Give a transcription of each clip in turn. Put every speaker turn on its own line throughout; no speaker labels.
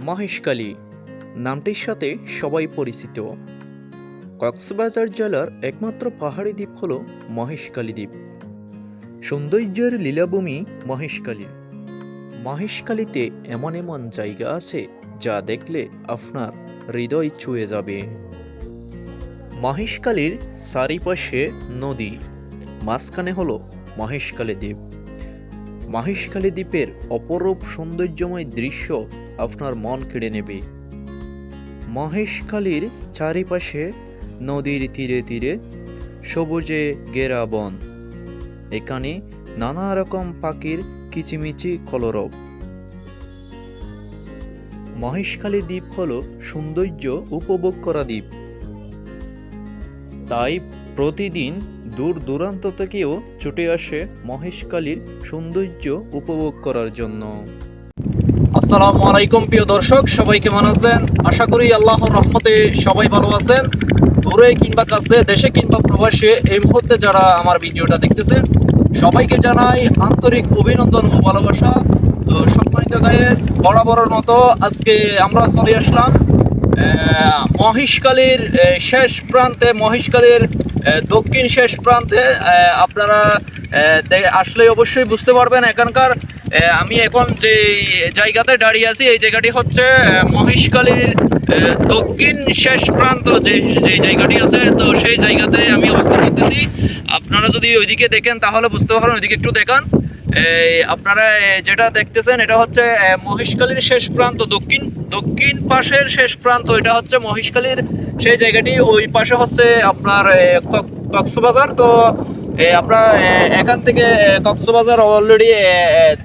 মহেশখালী নামটির সাথে সবাই পরিচিত। কক্সবাজার জেলার একমাত্র পাহাড়ি দ্বীপ হল মহেশখালী দ্বীপ। সৌন্দর্যের লীলাভূমি মহেশখালী। মহেশখালীতে এমন এমন জায়গা আছে যা দেখলে আপনার হৃদয় ছুঁয়ে যাবে। মহেশখালীর চারিপাশে নদী, মাঝখানে হল মহেশখালী দ্বীপ। মহেশখালী দ্বীপের অপরূপ সৌন্দর্যময় দৃশ্য আপনার মন কেড়ে নেবে। মহেশখালীর চারিপাশে নদীর তীরে তীরে সবুজে ঘেরা বন। এখানে নানা রকম পাখির কিচিমিচি কলরব। মহেশখালী দ্বীপ হল সৌন্দর্য উপভোগ করা দ্বীপ। তাই প্রতিদিন দূর দূরান্ত থেকেও ছুটে আসে মহেশখালীর সৌন্দর্য উপভোগ করার জন্য। আসসালামু আলাইকুম প্রিয় দর্শক, সবাই কেমন আছেন? আশা করি আল্লাহর রহমতে সবাই ভালো আছেন। দূরে কিংবা কাছে, দেশে কিংবা প্রবাসে এই মুহূর্তে যারা আমার ভিডিওটা দেখতেছেন সবাইকে জানাই আন্তরিক অভিনন্দন ও ভালোবাসা। তো সম্মানিত গায়েস, বরাবরের মতো আজকে আমরা চলে আসলাম মহেশখালীর শেষ প্রান্তে, মহেশখালীর দক্ষিণ শেষ প্রান্তে। আপনারা আসলে অবশ্যই বুঝতে পারবেন এখানকার আমি এখন যে জায়গাতে দাঁড়িয়ে আছি এই জায়গাটি হচ্ছে মহেশখালীর দক্ষিণ শেষ প্রান্ত যে জায়গাটি আছে, তো সেই জায়গাতে আমি অবস্থান করতেছি। আপনারা যদি ওইদিকে দেখেন তাহলে বুঝতে পারবেন, ওইদিকে একটু দেখান। আপনারা যেটা দেখতেছেন এটা হচ্ছে মহেশখালীর শেষ প্রান্ত, দক্ষিণ পাশের শেষ প্রান্ত। এটা হচ্ছে মহেশখালীর সেই জায়গাটি। ওই পাশে হচ্ছে আপনার কক্সবাজার। তো আপনার এখান থেকে কক্সবাজার অলরেডি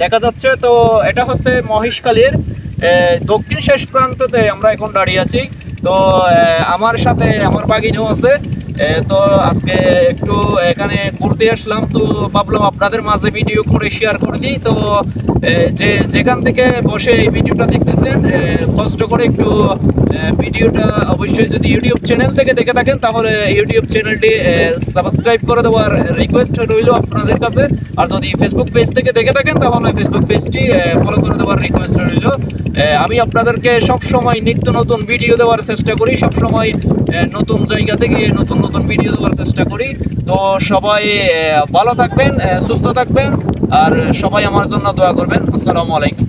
দেখা যাচ্ছে। তো এটা হচ্ছে মহেশখালীর দক্ষিণ শেষ প্রান্ততে আমরা এখন দাঁড়িয়ে আছি। তো আমার সাথে আমার বাগিনীও আছে। তো আজকে একটু এখানে ঘুরতে আসলাম, তো ভাবলাম আপনাদের মাঝে ভিডিও করে শেয়ার করে দিই। তো যেখান থেকে বসে এই ভিডিওটা দেখতেছেন কষ্ট করে একটু ভিডিওটা অবশ্যই যদি ইউটিউব চ্যানেল থেকে দেখে থাকেন তাহলে ইউটিউব চ্যানেলটি সাবস্ক্রাইব করে দেওয়ার রিকোয়েস্ট রইল আপনাদের কাছে। আর যদি ফেসবুক পেজ থেকে দেখে থাকেন তাহলে ফেসবুক পেজটি ফলো করে দেওয়ার রিকোয়েস্ট রইল। আমি আপনাদেরকে সবসময় নিত্য নতুন ভিডিও দেওয়ার চেষ্টা করি, সবসময় নতুন জায়গা থেকে নতুন নতুন ভিডিও দেওয়ার চেষ্টা করি। তো সবাই ভালো থাকবেন, সুস্থ থাকবেন, আর সবাই আমার জন্য দোয়া করবেন। আসসালামু আলাইকুম।